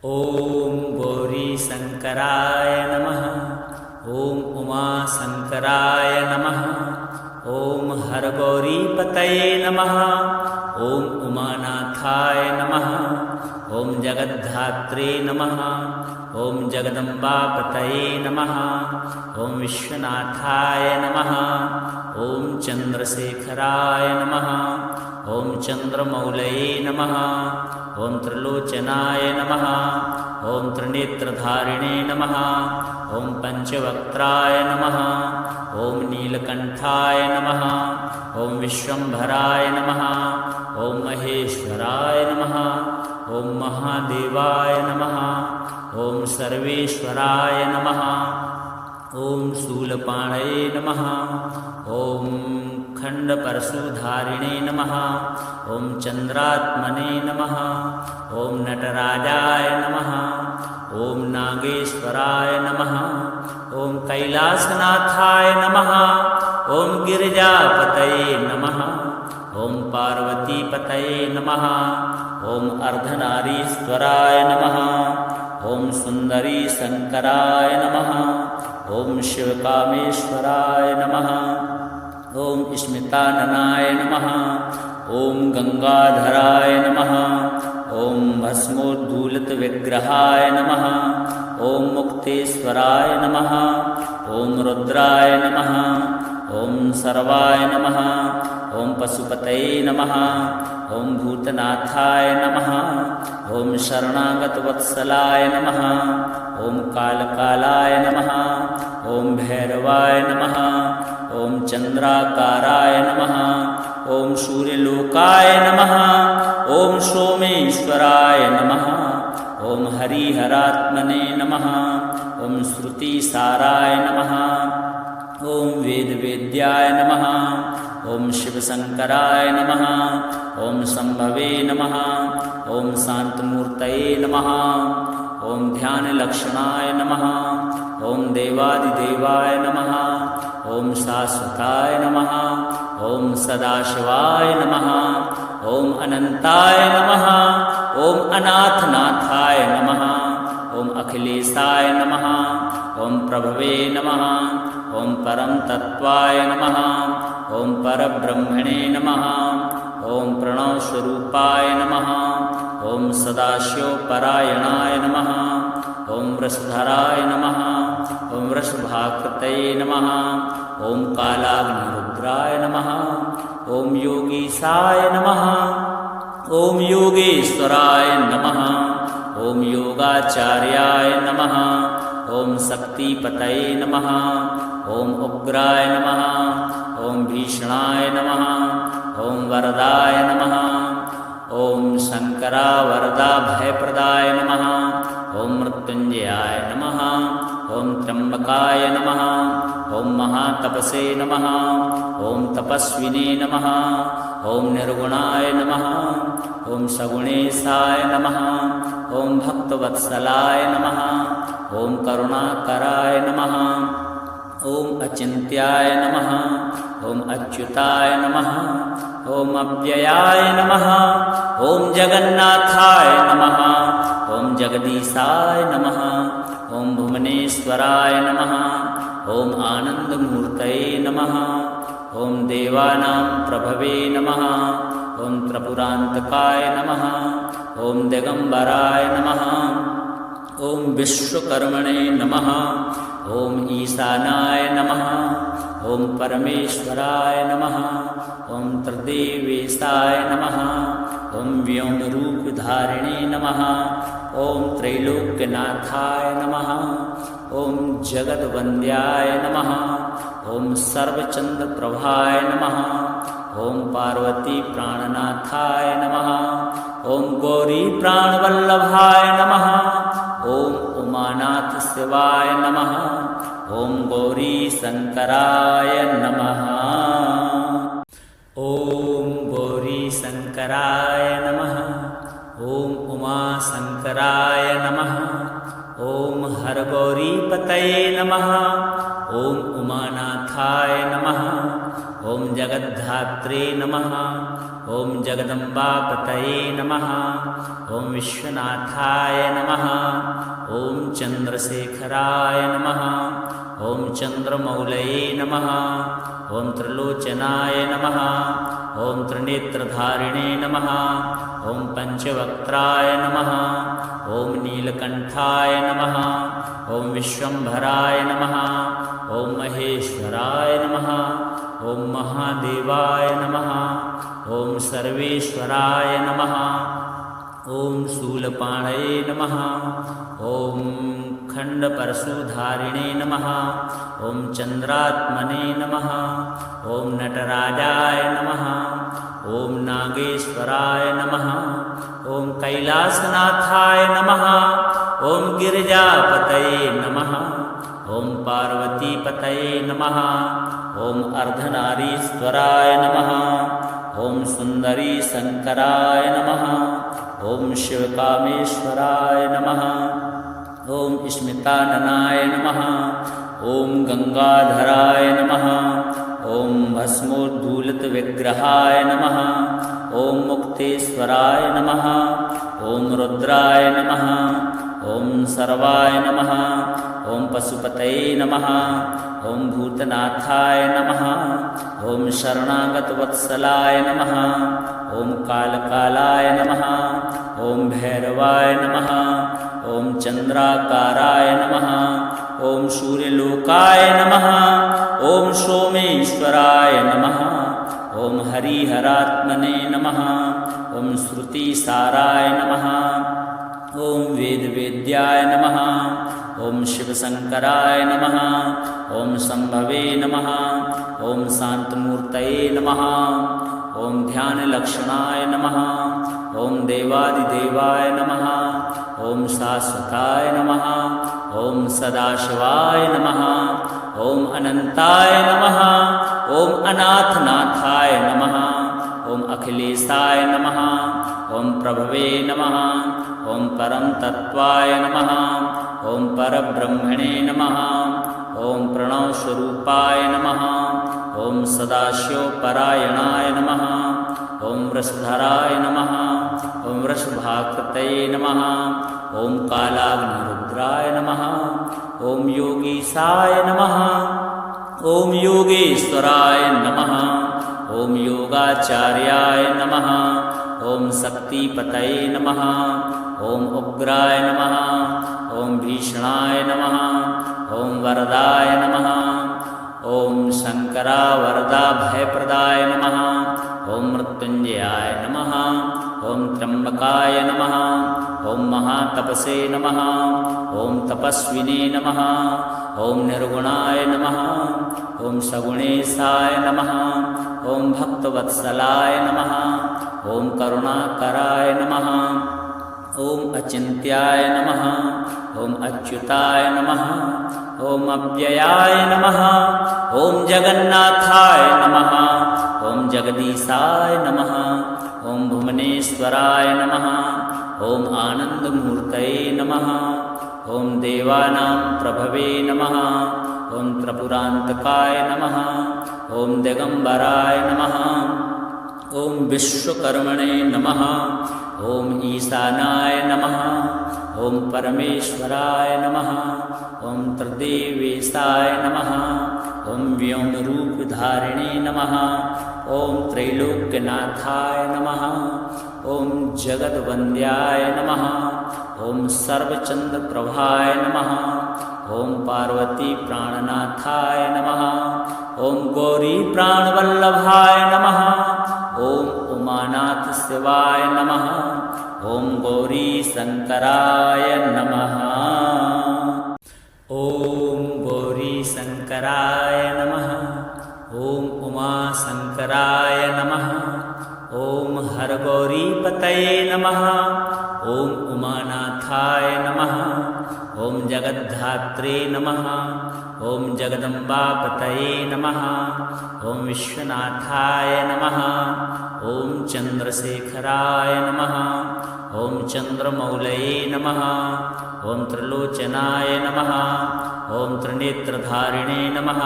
ओम गौरी शंकराय नमः। ओम उमा शंकराय नमः। ओम हरगौरी पतये नमः। ओम उमानाथाय नमः। ओम जगद्धात्रे नमः। ओम जगदम्बा पतये नमः। ओम विश्वनाथाय नमः। ओम चंद्रशेखराय नमः। ओम चंद्रमौलये नमः। ओम त्रिलोचनाय नमः। ओम त्रिनेत्रधारिणे नमः। ओम पंचवक्त्राय नमः। ओम नीलकंठाय नमः। ओम विश्वंभराय नमः। ओम महेश्वराय नमः। ओम महादेवाय नमः। ओम सर्वेश्वराय नमः। ओम शूलपाणये नमः। ओम खंडपरशुधारिणे नमः। ओम चंद्रात्मने नमः। ओम नटराजाय नमः। ओम नागेश्वराय नमः। ओम कैलासनाथाय नमः। ओम गिरिजापतये नमः। ओम पार्वतीपतये नमः। ओम अर्धनारीश्वराय नमः। ओम सुंदरी शंकराय नमः। ओम शिवकामेश्वराय नमः। ओम स्मिताननाय नमः। ओम गंगाधराय नमः। ओम भस्मोद्धूलितविग्रहाय नमः। ओम मुक्तेश्वराय नमः। ओम रुद्राय नमः। ओम सर्वाय नमः। ओम पशुपतये नमः। ओम भूतनाथाय नमः। ओम शरणागतवत्सलाय नमः। ओम कालकालाय नमः। ओम भैरवाय नमः। ओम चंद्राकाराय नमः। ओम सूर्यलोकाय नमः। ओम सोमेश्वराय नमः। ओम हरिहरात्मने नमः। ओम श्रुतिसाराय नमः। ओम वेदवेद्याय नमः। ओम शिवशंकराय नमः। ओम संभवे नमः। ओम शांतमूर्तये नमः। ओम ध्यानलक्षणाय नमः। ओम देवादिदेवाय नमः। ओम शाश्वताय नमः। ओम सदाशिवाय नमः। ओम अनंताय नमः। ओम अनाथनाथाय नमः। ओम अखिलेशाय नमः। ओम प्रभवे नमः। ओम परम तत्वाय नमः। ओम परब्रह्मणे नमः। ओम प्रणवस्वरूपाय नमः। ओम सदाशिवपरायणाय नमः। ओम वृषधराय नमः। ओम वृषभाकृतये नमः। ओम कालाग्निरुद्राय नमः। ओम योगीशाय नमः। ओम योगेश्वराय नमः। ओम योगाचार्याय नमः। ओम शक्तिपतये नमः। ओम उग्राय नमः। ओम भीषणाय नमः। ओम वरदाय नमः। ओम शंकरा वरदा भयप्रदाय नमः। ओम मृत्युंजयाय नमः। ओम त्र्यंबकाय नमः। ओम महातपसे नमः। ओम तपस्विने नमः। ओम निर्गुणाय नमः। ओम सगुणेशाय नमः। ओम भक्तवत्सलाय नमः। ओम करुणाकराय नमः। ओम अचिन्त्याय नमः। ओम अच्युताय नमः। ओम अव्ययाय नमः। ओम जगन्नाथाय नमः। ओम जगदीशाय नमः। ओम भुवनेश्वराय नमः। ओम आनंदमूर्तये नमः। ओम देवानां प्रभवे नमः। ओम त्रिपुरान्तकाय नमः। ओम दिगंबराय नमः। ओम विश्वकर्मणे नमः। ओम ईशानाय नमः। ओम परमेश्वराय नमः। ओम त्रिदेवेशाय नमः। ओम व्योमरूपधारिणे नमः। ओम त्रैलोक्यनाथाय नमः। ओम जगद्वन्द्याय नमः। ओम सर्वचंद्रप्रभाय नमः। ओम पार्वती प्राणनाथाय नमः। ओम गौरी प्राणवल्लभाय नमः। ओम उमानाथ शिवाय नमः। ओम गौरी शंकराय नमः। ओम गौरी शंकराय नमः। ओम उमा शंकराय नमः। ओम हरगौरी पतये नमः। ओम उमानाथाय नमः। ॐ जगद्धात्रे नमः। ॐ जगदम्बापतये नमः। ॐ विश्वनाथाय नमः। ॐ चन्द्रशेखराय नमः। ॐ चन्द्रमौलये नमः। ॐ त्रिलोचनाय नमः। ॐ त्रिनेत्रधारिणे नमः। ॐ पञ्चवक्त्राय नमः। ॐ नीलकण्ठाय नमः। ॐ विश्वम्भराय नमः। ॐ महेश्वराय नमः। ॐ महादेवाय नमः। ॐ सर्वेश्वराय नमः। ॐ शूलपाणये नमः। ॐ खण्डपरशुधारिणे नमः। ॐ चन्द्रात्मने नमः। ॐ नटराजाय नमः। ॐ नागेश्वराय नमः। ॐ कैलासनाथाय नमः। ॐ गिरिजापतये नमः। ॐ पार्वतीपतये नमः। ॐ अर्धनारीश्वराय नमः। ॐ सुन्दरी शङ्कराय नमः। ॐ शिवकामेश्वराय नमः। ॐ स्मिताननाय नमः। ॐ गङ्गाधराय नमः। ॐ भस्मोद्धूलितविग्रहाय नमः। ॐ मुक्तेश्वराय नमः। ॐ रुद्राय नमः। ॐ सर्वाय नमः। ॐ पशुपतये नमः। ॐ भूतनाथाय नमः। ॐ शरणागतवत्सलाय नमः। ॐ कालकालाय नमः। ॐ भैरवाय नमः। ॐ चन्द्राकाराय नमः। ॐ सूर्यलोकाय नमः। ॐ सोमेश्वराय नमः। ॐ हरिहरात्मने नमः। ॐ श्रुतिसाराय नमः। ॐ वेदवेद्याय नमः। ॐ शिवशङ्कराय नमः। ॐ शम्भवे नमः। ॐ शान्तमूर्तये नमः। ॐ ध्यानलक्षणाय नमः। ॐ देवादिदेवाय नमः। ॐ शाश्वताय नमः। ॐ सदाशिवाय नमः। ॐ अनन्ताय नमः। ॐ अनाथनाथाय नमः। ॐ अखिलेशाय नमः। ॐ प्रभवे नमः। ॐ परमतत्त्वाय नमः। ॐ परब्रह्मणे नमः। ॐ प्रणवस्वरूपाय नमः। ॐ सदाशिवपरायणाय नमः। ॐ वृषधराय नमः। ॐ वृषभाकृतये नमः। ॐ कालाग्निरुद्राय नमः। ॐ योगीशाय नमः। ॐ योगेश्वराय नमः। ॐ योगाचार्याय नमः। ॐ शक्तिपतये नमः। ॐ उग्राय नमः। ॐ भीषणाय नमः। ॐ वरदाय नमः। ॐ शङ्करावरदाभयप्रदाय नमः। ॐ मृत्युञ्जयाय नमः। ॐ त्र्यम्बकाय नमः। ॐ महातपसे नमः। ॐ तपस्विने नमः। ॐ निर्गुणाय नमः। ॐ सगुणेशाय नमः। ॐ भक्तवत्सलाय नमः। ॐ करुणाकराय नमः। ॐ अचिन्त्याय नमः। ॐ अच्युताय नमः। ॐ अव्ययाय नमः। ॐ जगन्नाथाय नमः। ॐ जगदीशाय नमः। ॐ भुवनेश्वराय नमः। ॐ आनन्दमूर्तये नमः। ॐ देवानां प्रभवे नमः। ॐ त्रिपुरान्तकाय नमः। ॐ दिगम्बराय नमः। ॐ विश्वकर्मणे नमः। ॐ ईशानाय नमः। ॐ परमेश्वराय नमः। ॐ त्रिदेवेशाय नमः। ॐ व्योमरूपधारिणे नमः। ॐ त्रैलोक्यनाथाय नमः। ॐ जगद्वन्द्याय नमः। ॐ सर्वचन्द्रप्रभाय नमः। ॐ पार्वतीप्राणनाथाय नमः। ॐ गौरीप्राणवल्लभाय नमः। ॐ उमानाथशिवाय नमः। ॐ गौरीशङ्कराय नमः। ॐ गौरीशङ्कराय नमः। ॐ उमाशङ्कराय नमः। ॐ हरगौरीपतये नमः। ॐ उमानाथाय नमः। ॐ ॐ जगद्धात्रे नमः। ॐ जगदम्बापतये नमः। ॐ विश्वनाथाय नमः। ॐ चन्द्रशेखराय नमः। ॐ चन्द्रमौलये नमः। ॐ त्रिलोचनाय नमः। ॐ त्रिनेत्रधारिणे नमः।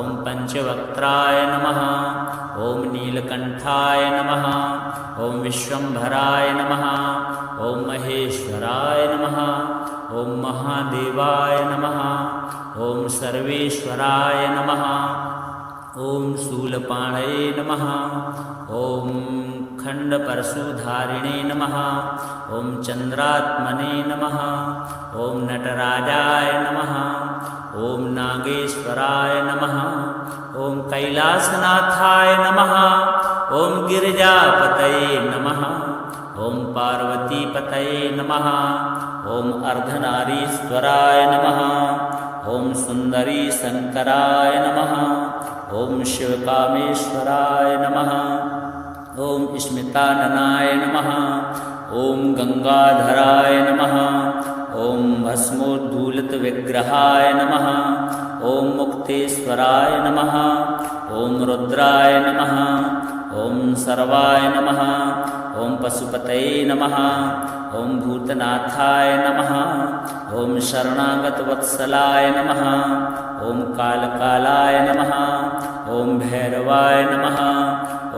ॐ पञ्चवक्त्राय नमः। ॐ नीलकण्ठाय नमः। ॐ विश्वम्भराय नमः। ॐ महेश्वराय नमः। ॐ महादेवाय नमः। ॐ सर्वेश्वराय नमः। ॐ शूलपाणये नमः। ॐ खण्डपरशुधारिणे नमः। ॐ चन्द्रात्मने नमः। ॐ नटराजाय नमः। ॐ नागेश्वराय नमः। ॐ कैलासनाथाय नमः। ॐ गिरिजापतये नमः। ॐ पार्वतीपतये नमः। ॐ अर्धनारीश्वराय नमः। ॐ सुन्दरी शङ्कराय नमः। ॐ शिवकामेश्वराय नमः। ॐ स्मिताननाय नमः। ॐ गङ्गाधराय नमः। ॐ भस्मोद्धूलितविग्रहाय नमः। ॐ मुक्तेश्वराय नमः। ॐ रुद्राय नमः। ॐ सर्वाय नमः। ॐ पशुपतये नमः। ॐ भूतनाथाय नमः। ॐ शरणागतवत्सलाय नमः। ॐ कालकालाय नमः। ॐ भैरवाय नमः।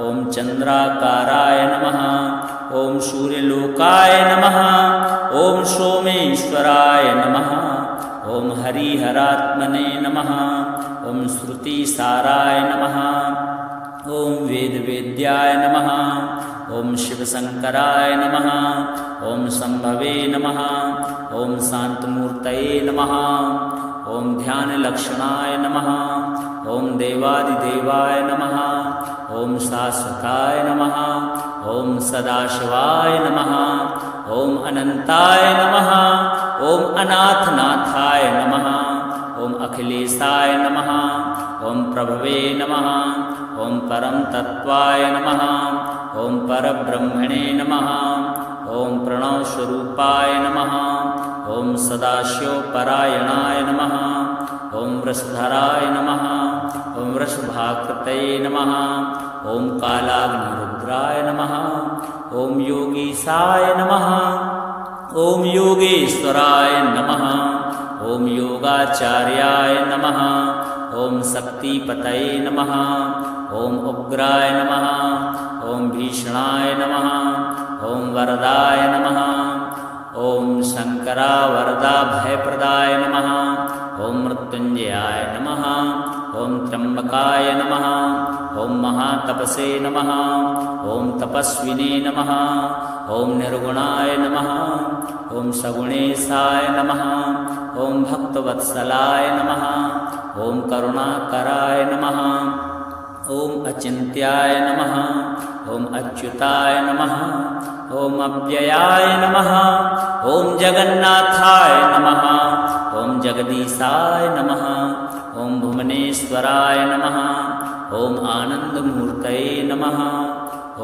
ॐ चन्द्राकाराय नमः। ॐ सूर्यलोकाय नमः। ॐ सोमेश्वराय नमः। ॐ हरिहरात्मने नमः। ॐ श्रुतिसाराय नमः। ॐ वेदवेद्याय नमः। ॐ शिवशङ्कराय नमः। ॐ शम्भवे नमः। ॐ शान्तमूर्तये नमः। ॐ ध्यानलक्षणाय नमः। ॐ देवादिदेवाय नमः। ॐ शाश्वताय नमः। ॐ सदाशिवाय नमः। ॐ अनन्ताय नमः। ॐ अनाथनाथाय नमः। ॐ अखिलेशाय नमः। ॐ प्रभवे नमः। ॐ परम तत्त्वाय नमः। ॐ परब्रह्मणे नमः। ॐ प्रणवस्वरूपाय नमः। ॐ सदाशिवपरायणाय नमः। ॐ वृषधराय नमः। ॐ वृषभाकृतये नमः। ॐ कालाग्निरुद्राय नमः। ॐ योगीशाय नमः। ॐ योगेश्वराय नमः। ॐ योगाचार्याय नमः। ॐ शक्तिपतये नमः। ॐ उग्राय नमः। ॐ भीषणाय नमः। ॐ वरदाय नमः। ॐ शङ्करावरदा भयप्रदाय नमः। ॐ मृत्युञ्जयाय नमः। ॐ त्र्यम्बकाय नमः। ॐ महातपसे नमः। ॐ तपस्विने नमः। ॐ निर्गुणाय नमः। ॐ सगुणेशाय नमः। ॐ भक्तवत्सलाय नमः। ॐ करुणाकराय नमः। ॐ अचिन्त्याय नमः। ॐ अच्युताय नमः। ॐ अव्ययाय नमः। ॐ जगन्नाथाय नमः। ॐ जगदीशाय नमः। ॐ भुवनेश्वराय नमः। ॐ आनन्दमूर्तये नमः।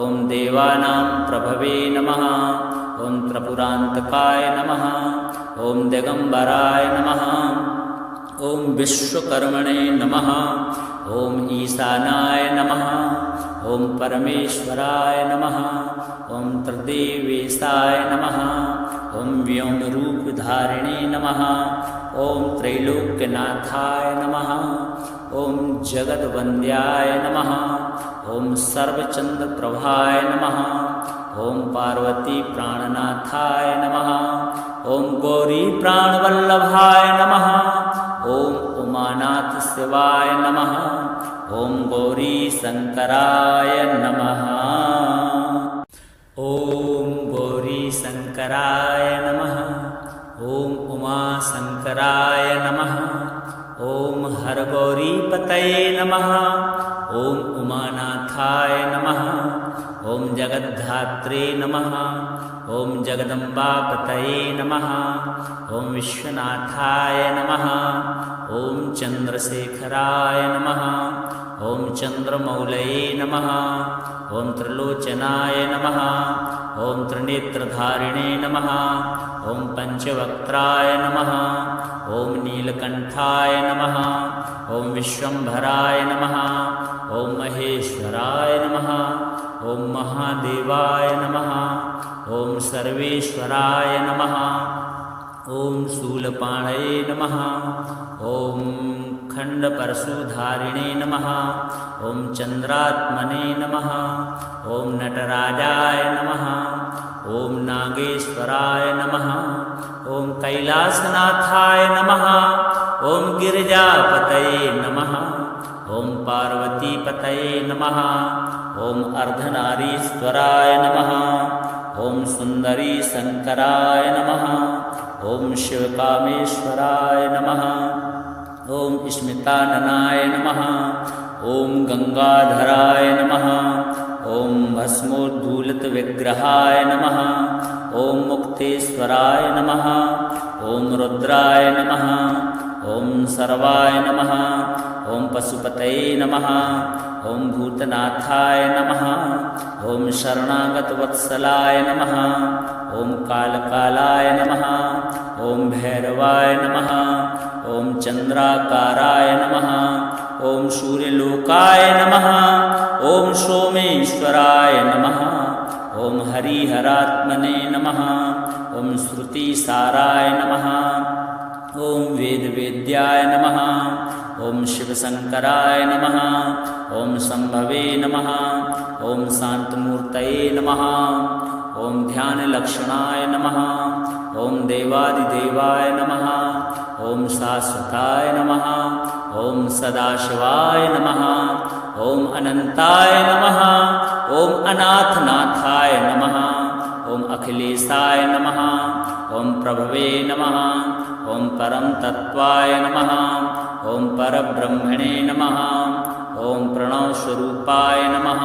ॐ देवानां प्रभवे नमः। ॐ त्रिपुरान्तकाय नमः। ॐ दिगम्बराय नमः। ॐ विश्वकर्मणे नमः। ॐ ईशानाय नमः। ॐ परमेश्वराय नमः। ॐ त्रिदेवेशाय नमः। ॐ व्योमरूपधारिणे नमः। ॐ त्रैलोक्यनाथाय नमः। ॐ जगद्वन्द्याय नमः। ॐ सर्वचन्द्रप्रभाय नमः। ॐ पार्वतीप्राणनाथाय नमः। ॐ गौरीप्राणवल्लभाय नमः। ॐ उमानाथशिवाय नमः। ॐ गौरीशङ्कराय नमः। ॐ गौरीशङ्कराय नमः। ॐ उमाशङ्कराय नमः। ॐ हरगौरीपतये नमः। ॐ उमानाथाय नमः। ॐ जगद्धात्रे नमः ॐ जगदम्बापतये नमः ॐ विश्वनाथाय नमः ॐ चन्द्रशेखराय नमः ॐ चन्द्रमौलये नमः ॐ त्रिलोचनाय नमः ॐ त्रिनेत्रधारिणे नमः ॐ पञ्चवक्त्राय नमः ॐ नीलकण्ठाय नमः ॐ विश्वम्भराय नमः ॐ महेश्वराय नमः ॐ महादेवाय नमः ॐ सर्वेश्वराय नमः ॐ शूलपाणये नमः ॐ खण्डपरशुधारिणे नमः ॐ चन्द्रात्मने नमः ॐ नटराजाय नमः ॐ नागेश्वराय नमः ॐ कैलासनाथाय नमः ॐ गिरिजापतये नमः ॐ पार्वतीपतये नमः ॐ अर्धनारीश्वराय नमः ॐ सुन्दरी शङ्कराय नमः ॐ शिवकामेश्वराय नमः ॐ स्मिताननाय नमः ॐ गङ्गाधराय नमः ॐ भस्मोद्धूलितविग्रहाय नमः ॐ मुक्तेश्वराय नमः ॐ रुद्राय नमः ॐ सर्वाय नमः ॐ पशुपतये नमः ॐ भूतनाथाय नमः ॐ शरणागतवत्सलाय नमः ॐ कालकालाय नमः ॐ भैरवाय नमः ॐ चन्द्राकाराय नमः ॐ सूर्यलोकाय नमः ॐ सोमेश्वराय नमः ॐ हरिहरात्मने नमः ॐ श्रुतिसाराय नमः ॐ वेदवेद्याय नमः ॐ शिवशङ्कराय नमः ॐ शम्भवे नमः ॐ शान्तमूर्तये नमः ॐ ध्यानलक्षणाय नमः ॐ देवादिदेवाय नमः ॐ शाश्वताय नमः ॐ सदाशिवाय नमः ॐ अनन्ताय नमः ॐ अनाथनाथाय नमः ॐ अखिलेशाय नमः ॐ प्रभवे नमः ॐ परमतत्त्वाय नमः ॐ परब्रह्मणे नमः ॐ प्रणवस्वरूपाय नमः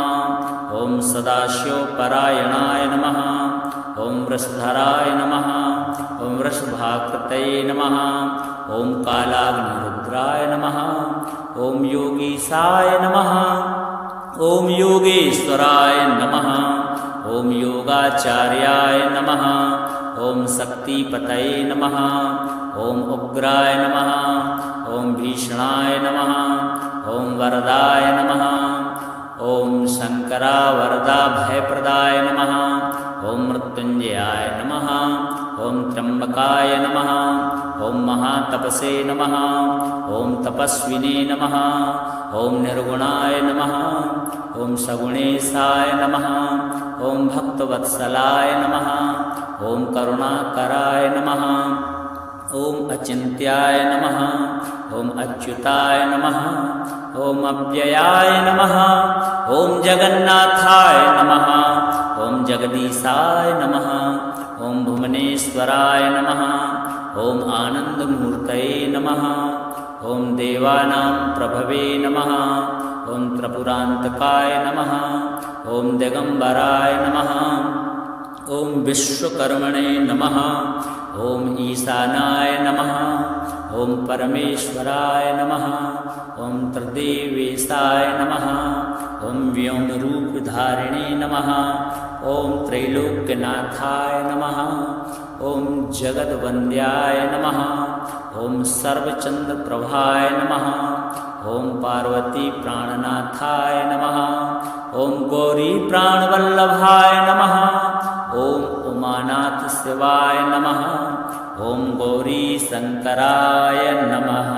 ॐ सदाशिवपरायणाय नमः ॐ वृषधराय नमः ॐ वृषभाकृतये नमः ॐ कालाग्निरुद्राय नमः ॐ योगीशाय नमः ॐ योगेश्वराय नमः ॐ योगाचार्याय नमः ॐ शक्तिपतये नमः ॐ उग्राय नमः ॐ भीषणाय नमः ॐ वरदाय नमः ॐ शङ्करावरदा भयप्रदाय नमः ॐ मृत्युञ्जयाय नमः ॐ त्र्यम्बकाय नमः ॐ महातपसे नमः ॐ तपस्विने नमः ॐ निर्गुणाय नमः ॐ सगुणेशाय नमः ॐ भक्तवत्सलाय नमः ॐ करुणाकराय नमः ॐ अचिन्त्याय नमः ॐ अच्युताय नमः ॐ अव्ययाय नमः ॐ जगन्नाथाय नमः ॐ जगदीशाय नमः ॐ भुवनेश्वराय नमः ॐ आनन्दमूर्तये नमः ॐ देवानां प्रभवे नमः ॐ त्रिपुरान्तकाय नमः ॐ दिगम्बराय नमः ॐ विश्वकर्मणे नमः ॐ ईशानाय नमः ॐ परमेश्वराय नमः ॐ त्रिदेवेशाय नमः ॐ व्योमरूपधारिणे नमः ॐ त्रैलोक्यनाथाय नमः ॐ जगद्वन्द्याय नमः ॐ सर्वचन्द्रप्रभाय नमः ॐ पार्वतीप्राणनाथाय नमः ॐ गौरीप्राणवल्लभाय नमः ॐ उमानाथशिवाय नमः ॐ गौरीशङ्कराय नमः।